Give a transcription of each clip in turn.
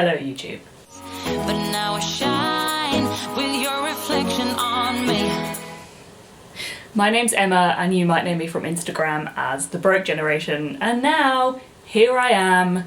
Hello YouTube. But now I shine with your reflection on me. My name's Emma and you might know me from Instagram as the Broke Generation, and now here I am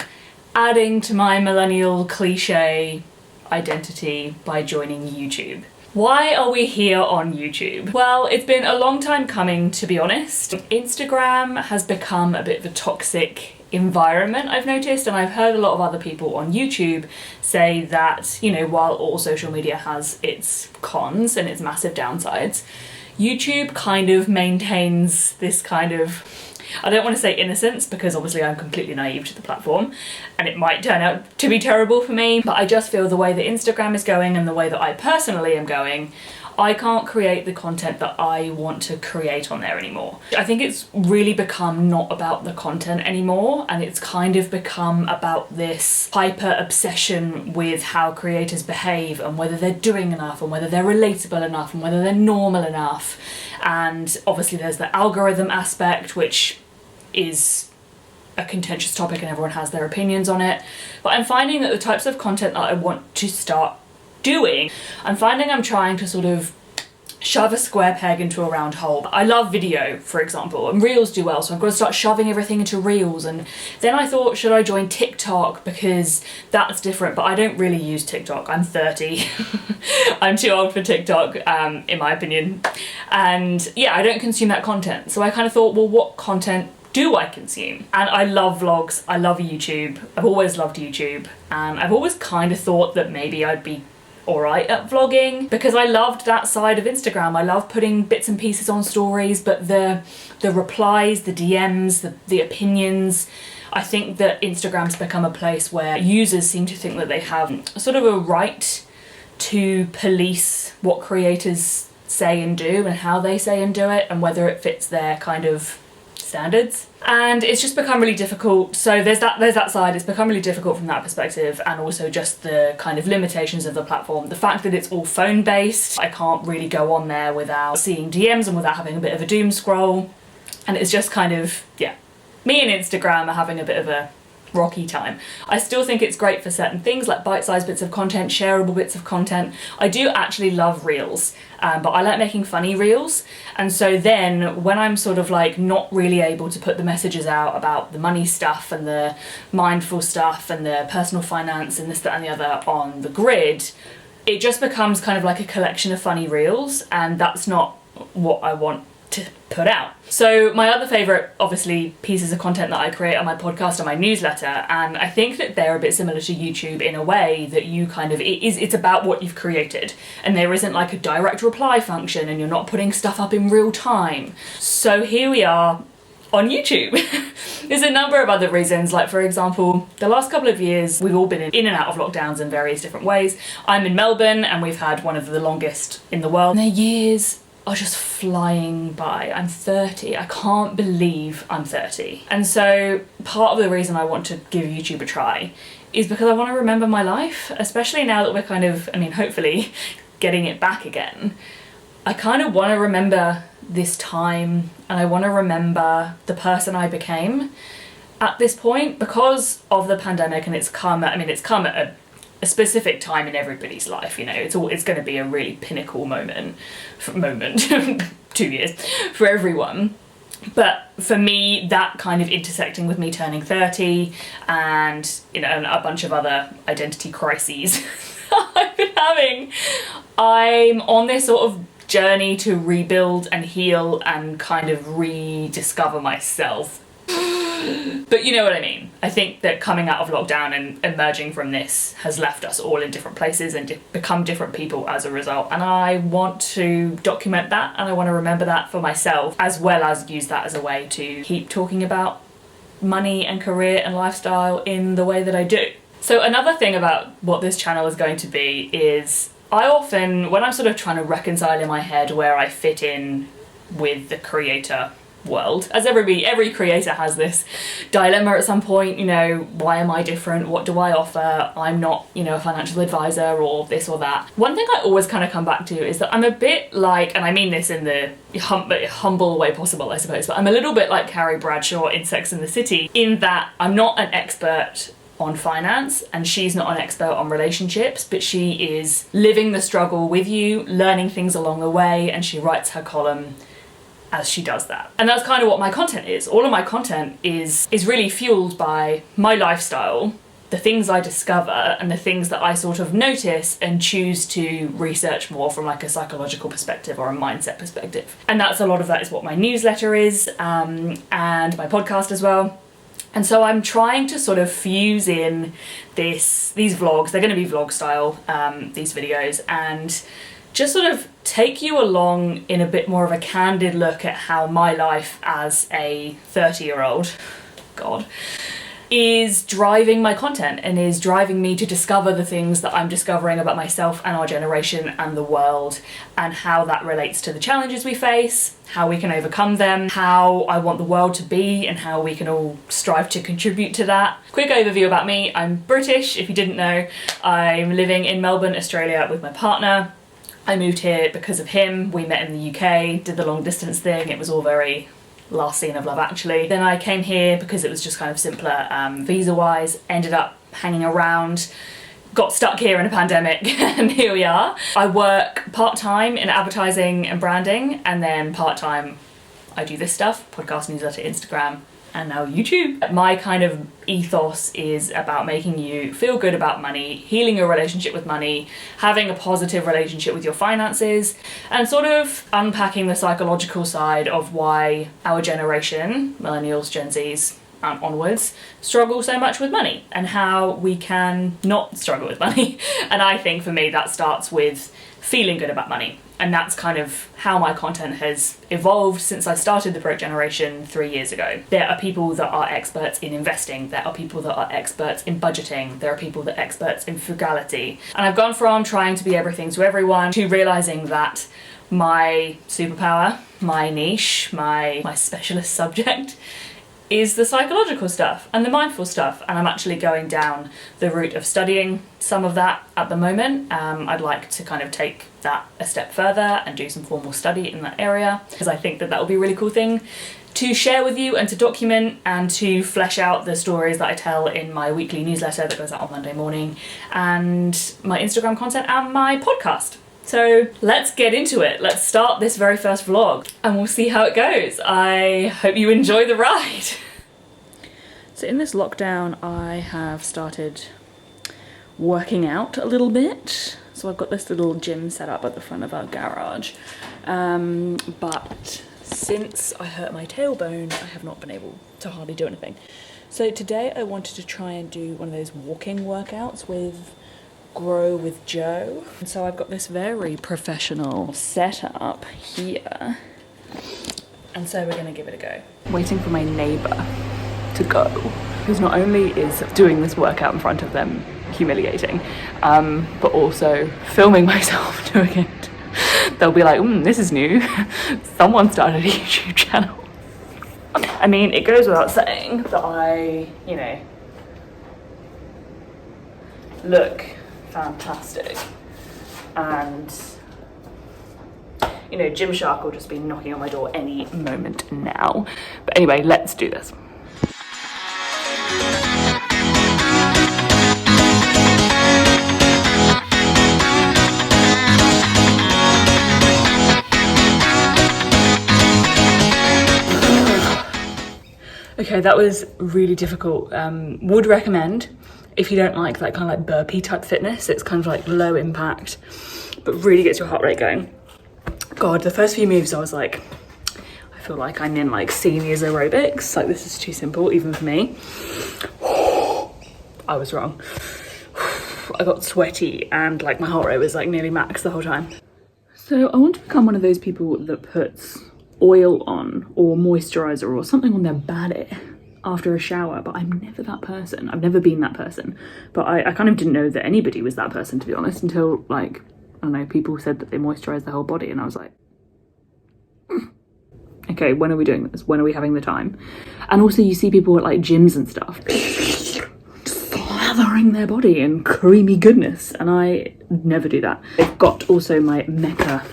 adding to my millennial cliche identity by joining YouTube. Why are we here on YouTube? Well, it's been a long time coming, to be honest. Instagram has become a bit of a toxic environment, I've noticed, and I've heard a lot of other people on YouTube say that, you know, while all social media has its cons and its massive downsides, YouTube kind of maintains this kind of, I don't want to say innocence because obviously I'm completely naive to the platform and it might turn out to be terrible for me, but I just feel the way that Instagram is going and the way that I personally am going, I can't create the content that I want to create on there anymore. I think it's really become not about the content anymore, and it's kind of become about this hyper obsession with how creators behave and whether they're doing enough and whether they're relatable enough and whether they're normal enough. And obviously there's the algorithm aspect, which is a contentious topic and everyone has their opinions on it. But I'm finding that the types of content that I want to start doing, I'm finding I'm trying to sort of shove a square peg into a round hole. I love video, for example, and Reels do well, so I'm going to start shoving everything into Reels. And then I thought, should I join TikTok because that's different, but I don't really use TikTok. I'm 30. I'm too old for TikTok, in my opinion. And yeah, I don't consume that content. So I kind of thought, well, what content do I consume? And I love vlogs, I love YouTube, I've always loved YouTube, and I've always kind of thought that maybe I'd be alright at vlogging because I loved that side of Instagram. I love putting bits and pieces on stories, but the replies, the DMs, the opinions, I think that Instagram's become a place where users seem to think that they have sort of a right to police what creators say and do and how they say and do it and whether it fits their kind of standards. And it's just become really difficult. So there's that side, it's become really difficult from that perspective, and also just the kind of limitations of the platform. The fact that it's all phone based, I can't really go on there without seeing DMs and without having a bit of a doom scroll. And it's just kind of, yeah, me and Instagram are having a bit of a rocky time. I still think it's great for certain things like bite-sized bits of content, shareable bits of content. I do actually love Reels, but I like making funny Reels. And so then when I'm sort of like not really able to put the messages out about the money stuff and the mindful stuff and the personal finance and this, that and the other on the grid, it just becomes kind of like a collection of funny Reels, and that's not what I want to put out. So my other favourite, obviously, pieces of content that I create on my podcast and my newsletter, and I think that they're a bit similar to YouTube in a way that you kind of, it's about what you've created, and there isn't like a direct reply function and you're not putting stuff up in real time. So here we are on YouTube. There's a number of other reasons, like for example, the last couple of years we've all been in and out of lockdowns in various different ways. I'm in Melbourne and we've had one of the longest in the world. And the years are just flying by. I'm 30. I can't believe I'm 30. And so part of the reason I want to give YouTube a try is because I want to remember my life, especially now that we're kind of, I mean, hopefully getting it back again. I kind of want to remember this time, and I want to remember the person I became at this point because of the pandemic, and it's come at a specific time in everybody's life, you know, it's going to be a really pinnacle moment 2 years for everyone. But for me, that kind of intersecting with me turning 30 and, you know, and a bunch of other identity crises I've been having, I'm on this sort of journey to rebuild and heal and kind of rediscover myself. But you know what I mean. I think that coming out of lockdown and emerging from this has left us all in different places and become different people as a result. And I want to document that, and I want to remember that for myself, as well as use that as a way to keep talking about money and career and lifestyle in the way that I do. So another thing about what this channel is going to be is I often, when I'm sort of trying to reconcile in my head where I fit in with the creator world, as every creator has this dilemma at some point, you know, why am I different? What do I offer? I'm not, you know, a financial advisor or this or that. One thing I always kind of come back to is that I'm a bit like, and I mean this in the humble way possible, I suppose, but I'm a little bit like Carrie Bradshaw in Sex and the City in that I'm not an expert on finance, and she's not an expert on relationships, but she is living the struggle with you, learning things along the way, and she writes her column as she does that. And that's kind of what my content is. All of my content is really fueled by my lifestyle, the things I discover, and the things that I sort of notice and choose to research more from like a psychological perspective or a mindset perspective. And that's a lot of that is what my newsletter is, and my podcast as well. And so I'm trying to sort of fuse in these vlogs, they're going to be vlog style, these videos, and just sort of take you along in a bit more of a candid look at how my life as a 30-year-old, God, is driving my content and is driving me to discover the things that I'm discovering about myself and our generation and the world, and how that relates to the challenges we face, how we can overcome them, how I want the world to be, and how we can all strive to contribute to that. Quick overview about me. I'm British, if you didn't know. I'm living in Melbourne, Australia with my partner. I moved here because of him. We met in the UK, did the long distance thing. It was all very last scene of Love Actually. Then I came here because it was just kind of simpler visa-wise, ended up hanging around, got stuck here in a pandemic, and here we are. I work part-time in advertising and branding, and then part-time I do this stuff, podcast, newsletter, Instagram, and now YouTube. My kind of ethos is about making you feel good about money, healing your relationship with money, having a positive relationship with your finances, and sort of unpacking the psychological side of why our generation, millennials, Gen Zs, and onwards, struggle so much with money, and how we can not struggle with money. And I think for me that starts with feeling good about money. And that's kind of how my content has evolved since I started the Broke Generation 3 years ago. There are people that are experts in investing. There are people that are experts in budgeting. There are people that are experts in frugality. And I've gone from trying to be everything to everyone to realizing that my superpower, my niche, my specialist subject is the psychological stuff and the mindful stuff, and I'm actually going down the route of studying some of that at the moment. I'd like to kind of take that a step further and do some formal study in that area, because I think that will be a really cool thing to share with you and to document and to flesh out the stories that I tell in my weekly newsletter that goes out on Monday morning, and my Instagram content and my podcast. So let's get into it. Let's start this very first vlog and we'll see how it goes. I hope you enjoy the ride. So in this lockdown, I have started working out a little bit. So I've got this little gym set up at the front of our garage. But since I hurt my tailbone, I have not been able to hardly do anything. So today I wanted to try and do one of those walking workouts with Grow with Joe. And so I've got this very professional setup here, and so we're gonna give it a go. Waiting for my neighbour to go, because not only is doing this workout in front of them humiliating, but also filming myself doing it. They'll be like, this is new. Someone started a YouTube channel. I mean, it goes without saying that I, look fantastic, and Gymshark will just be knocking on my door any moment now. But anyway, let's do this. Okay, that was really difficult. Would recommend, if you don't like that kind of like burpee type fitness. It's kind of like low impact, but really gets your heart rate going. God, the first few moves I was like, I feel like I'm in like seniors aerobics. Like, this is too simple, even for me. I was wrong. I got sweaty and like my heart rate was like nearly max the whole time. So I want to become one of those people that puts oil on or moisturizer or something on their body after a shower, but I'm never that person. I've never been that person. But I kind of didn't know that anybody was that person, to be honest, until like, I don't know, people said that they moisturize the whole body, and I was like, okay, when are we doing this? When are we having the time? And also you see people at like gyms and stuff slathering their body in creamy goodness, and I never do that. I've got also my Mecca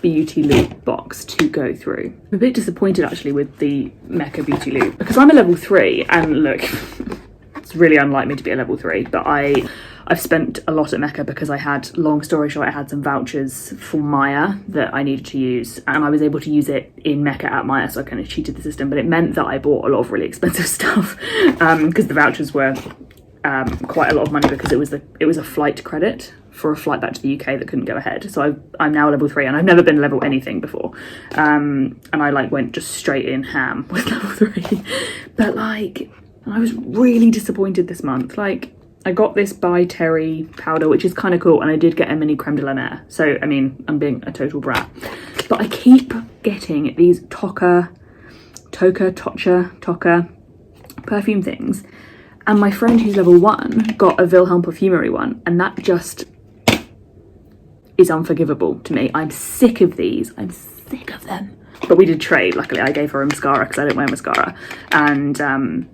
Beauty Loop box to go through. I'm a bit disappointed actually with the Mecca Beauty Loop, because I'm a level 3 and look, It's really unlike me to be a level 3, but I've spent a lot at Mecca because I had, long story short, I had some vouchers for Maya that I needed to use, and I was able to use it in Mecca at Maya, so I kind of cheated the system, but it meant that I bought a lot of really expensive stuff because the vouchers were quite a lot of money because it was a flight credit for a flight back to the UK that couldn't go ahead. So I'm now level 3 and I've never been level anything before. And I like went just straight in ham with level 3. But like, I was really disappointed this month. Like, I got this by Terry powder, which is kind of cool. And I did get a mini creme de la mer. So, I mean, I'm being a total brat. But I keep getting these Tocha perfume things. And my friend who's level 1 got a Wilhelm Perfumery one. And that just is unforgivable to me. I'm sick of these. I'm sick of them. But we did trade. Luckily, I gave her a mascara because I don't wear mascara. And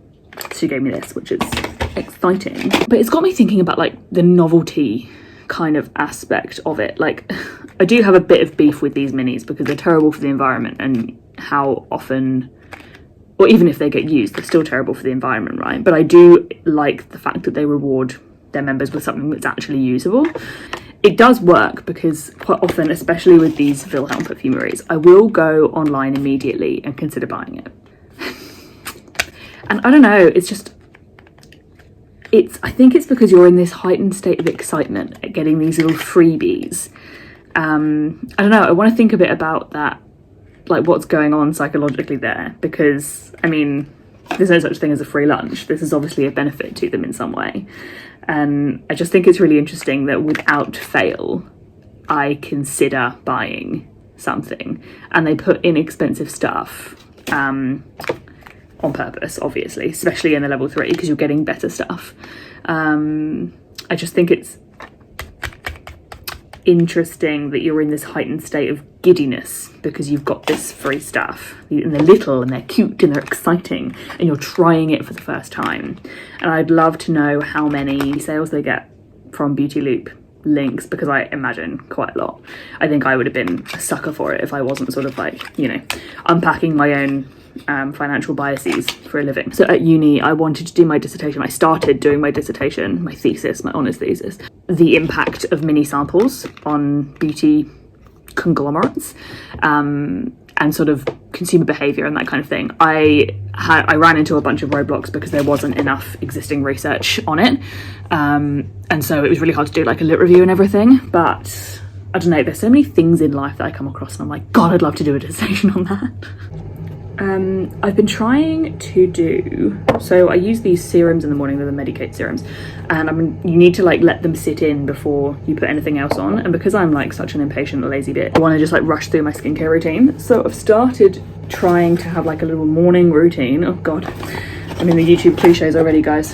she gave me this, which is exciting. But it's got me thinking about like the novelty kind of aspect of it. Like, I do have a bit of beef with these minis because they're terrible for the environment, and how often, or even if they get used, they're still terrible for the environment, right? But I do like the fact that they reward their members with something that's actually usable. It does work because quite often, especially with these Wilhelm perfumeries, I will go online immediately and consider buying it. And I don't know, I think it's because you're in this heightened state of excitement at getting these little freebies. I don't know, I want to think a bit about that, like what's going on psychologically there, because I mean, there's no such thing as a free lunch. This is obviously a benefit to them in some way. And I just think it's really interesting that without fail, I consider buying something, and they put inexpensive stuff on purpose, obviously, especially in the level 3 because you're getting better stuff. I just think it's interesting that you're in this heightened state of giddiness because you've got this free stuff, and they're little and they're cute and they're exciting, and you're trying it for the first time. And I'd love to know how many sales they get from Beauty Loop links, because I imagine quite a lot. I think I would have been a sucker for it if I wasn't sort of like, you know, unpacking my own financial biases for a living. So at uni, I wanted to do my dissertation. I started doing my dissertation, my thesis, my honours thesis, the impact of mini samples on beauty conglomerates and sort of consumer behaviour and that kind of thing. I ran into a bunch of roadblocks because there wasn't enough existing research on it, and so it was really hard to do like a lit review and everything. But I don't know, there's so many things in life that I come across and I'm like, God, I'd love to do a dissertation on that. I've been trying to do, so I use these serums in the morning, they're the Medicate serums, and you need to like let them sit in before you put anything else on, and because I'm like such an impatient lazy bitch, I want to just like rush through my skincare routine. So I've started trying to have like a little morning routine. Oh god, I'm in the YouTube cliches already, guys,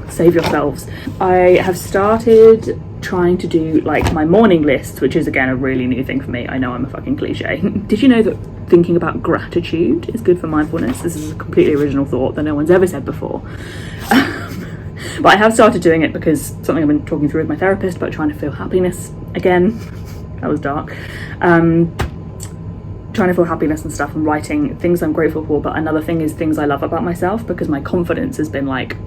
save yourselves. I have started trying to do like my morning list, which is again a really new thing for me. I know I'm a fucking cliche. Did you know that thinking about gratitude is good for mindfulness? This is a completely original thought that no one's ever said before. But I have started doing it because something I've been talking through with my therapist about trying to feel happiness again. That was dark. Trying to feel happiness and stuff, and writing things I'm grateful for. But another thing is things I love about myself, because my confidence has been like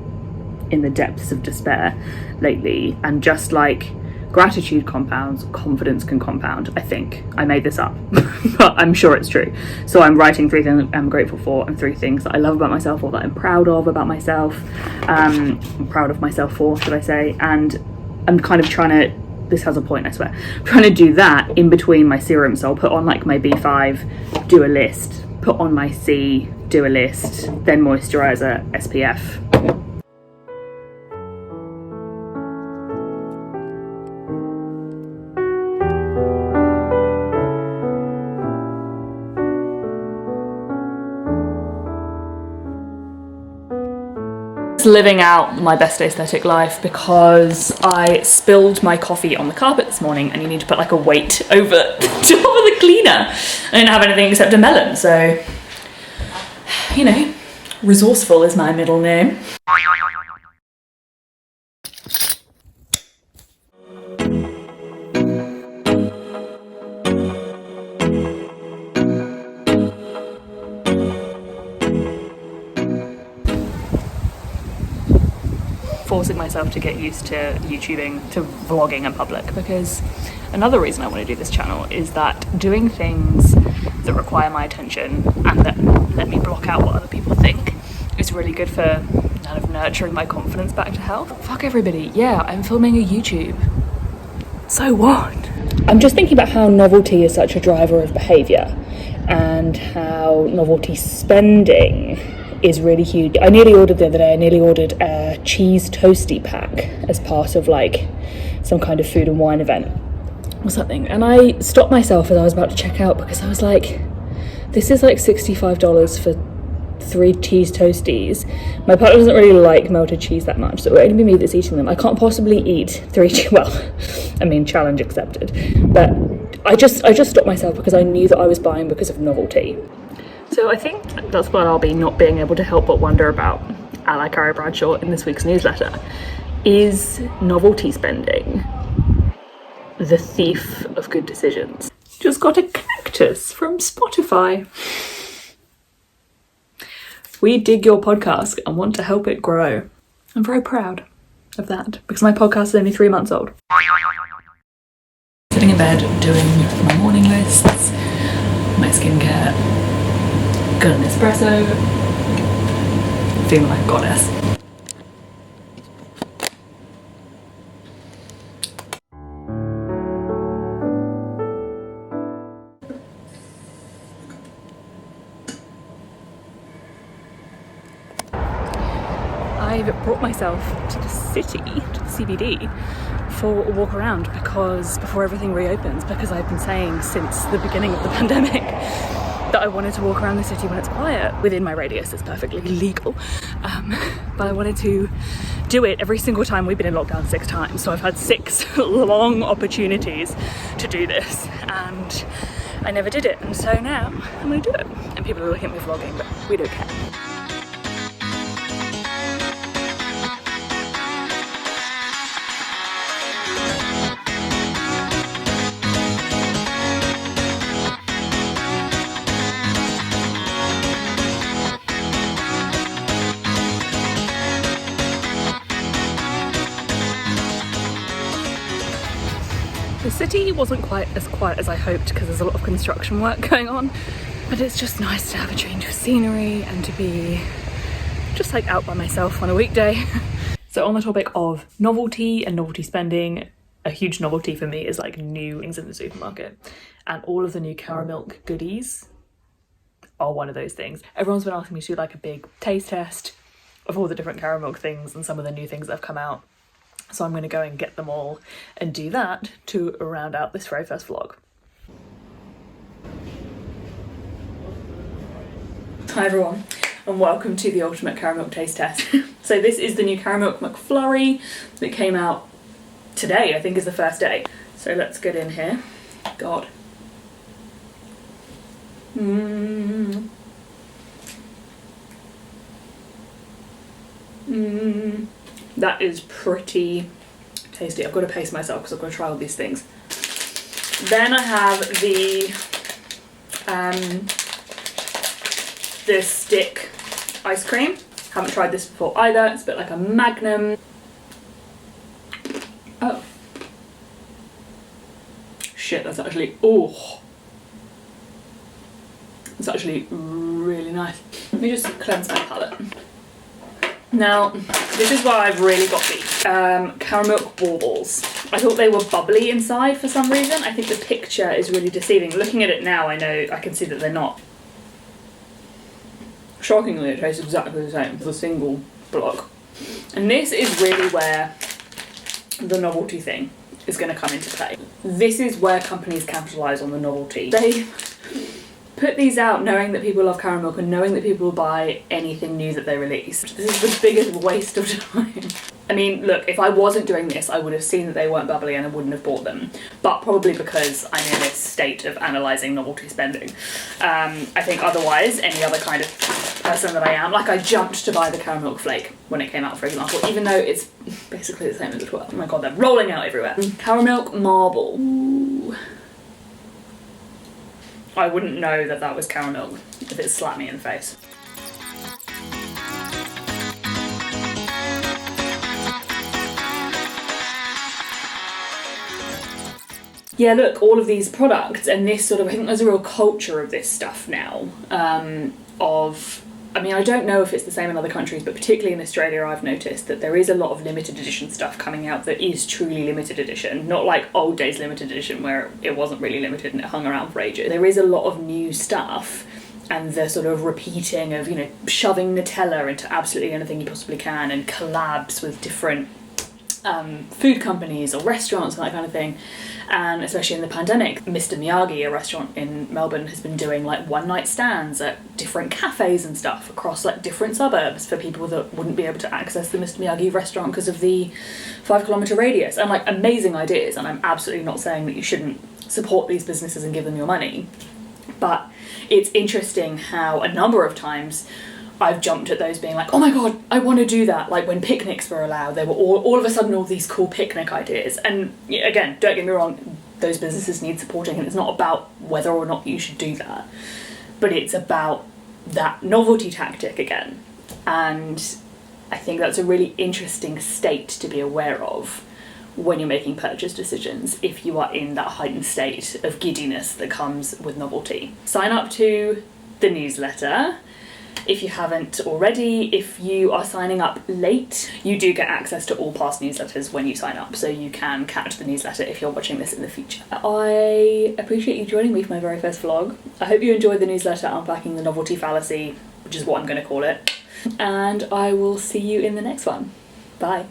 in the depths of despair lately, and just like gratitude compounds, confidence can compound. I think I made this up, but I'm sure it's true. So I'm writing 3 things I'm grateful for and 3 things that I love about myself, or that I'm proud of about myself. I'm proud of myself for, should I say. And I'm kind of trying to, this has a point, I swear, I'm trying to do that in between my serums. So I'll put on like my B5, do a list, put on my C, do a list, then moisturizer, SPF. Living out my best aesthetic life because I spilled my coffee on the carpet this morning, and you need to put like a weight over the top of the cleaner. I didn't have anything except a melon, so you know, resourceful is my middle name. forcing myself to get used to YouTubing, to vlogging in public, because another reason I want to do this channel is that doing things that require my attention and that let me block out what other people think is really good for kind of nurturing my confidence back to health. Fuck everybody, yeah, I'm filming a YouTube. So what? I'm just thinking about how novelty is such a driver of behaviour and how novelty spending is really huge. I nearly ordered the other day, a cheese toasty pack as part of like some kind of food and wine event or something, and I stopped myself as I was about to check out because I was like, this is like $65 for 3 cheese toasties. My partner doesn't really like melted cheese that much, so it would only be me that's eating them. I can't possibly eat 3 well, I mean, challenge accepted, but I just stopped myself because I knew that I was buying because of novelty. So I think that's what I'll be not being able to help but wonder about, a la Carrie Bradshaw in this week's newsletter. Is novelty spending the thief of good decisions? Just got a cactus from Spotify. We dig your podcast and want to help it grow. I'm very proud of that because my podcast is only 3 months old. Sitting in bed doing my morning lists, my skincare, got an espresso, feeling like a goddess. I've brought myself to the city, to the CBD, for a walk around because before everything reopens, because I've been saying since the beginning of the pandemic that I wanted to walk around the city when it's quiet. Within my radius, it's perfectly legal, but I wanted to do it every single time. We've been in lockdown 6 times, so I've had 6 long opportunities to do this, and I never did it, and so now I'm going to do it. And people are looking at me vlogging, but we don't care. The city wasn't quite as quiet as I hoped because there's a lot of construction work going on, but it's just nice to have a change of scenery and to be just like out by myself on a weekday. So on the topic of novelty and novelty spending, a huge novelty for me is like new things in the supermarket, and all of the new Caramilk goodies are one of those things. Everyone's been asking me to do like a big taste test of all the different Caramilk things and some of the new things that have come out. So I'm going to go and get them all and do that to round out this very first vlog. Hi everyone, and welcome to the ultimate Caramilk taste test. So this is the new Caramilk McFlurry that came out today, I think is the first day. So let's get in here. God. That is pretty tasty. I've got to pace myself because I've got to try all these things. Then I have the stick ice cream. Haven't tried this before either. It's a bit like a Magnum. Oh. Shit, that's actually, oh. It's actually really nice. Let me just cleanse my palate. Now, this is where I've really got these. Caramilk baubles. I thought they were bubbly inside for some reason. I think the picture is really deceiving. Looking at it now, I know, I can see that they're not. Shockingly, it tastes exactly the same as a single block. And this is really where the novelty thing is going to come into play. This is where companies capitalise on the novelty. They put these out knowing that people love Caramilk and knowing that people will buy anything new that they release. This is the biggest waste of time. I mean, look, if I wasn't doing this, I would have seen that they weren't bubbly and I wouldn't have bought them. But probably because I'm in this state of analysing novelty spending. I think otherwise, any other kind of person that I am, like I jumped to buy the Caramilk Flake when it came out, for example, even though it's basically the same as the 12. Oh my god, they're rolling out everywhere. Caramilk Marble. Ooh. I wouldn't know that that was Caramilk if it slapped me in the face. yeah, look, all of these products and this sort of, I think there's a real culture of this stuff now, I mean, I don't know if it's the same in other countries, but particularly in Australia, I've noticed that there is a lot of limited edition stuff coming out that is truly limited edition, not like old days limited edition where it wasn't really limited and it hung around for ages. There is a lot of new stuff, and the sort of repeating of, you know, shoving Nutella into absolutely anything you possibly can, and collabs with different food companies or restaurants and that kind of thing. And especially in the pandemic, Mr. Miyagi, a restaurant in Melbourne, has been doing like one night stands at different cafes and stuff across like different suburbs for people that wouldn't be able to access the Mr. Miyagi restaurant because of the 5 kilometre radius. And like, amazing ideas, and I'm absolutely not saying that you shouldn't support these businesses and give them your money, but it's interesting how a number of times I've jumped at those being like, oh my god, I want to do that. Like when picnics were allowed, there were all of a sudden all these cool picnic ideas. And again, don't get me wrong, those businesses need supporting, and it's not about whether or not you should do that, but it's about that novelty tactic again. And I think that's a really interesting state to be aware of when you're making purchase decisions, if you are in that heightened state of giddiness that comes with novelty. Sign up to the newsletter if you haven't already. If you are signing up late, you do get access to all past newsletters when you sign up, so you can catch the newsletter if you're watching this in the future. I appreciate you joining me for my very first vlog. I hope you enjoyed the newsletter unpacking the novelty fallacy, which is what I'm going to call it, and I will see you in the next one. Bye.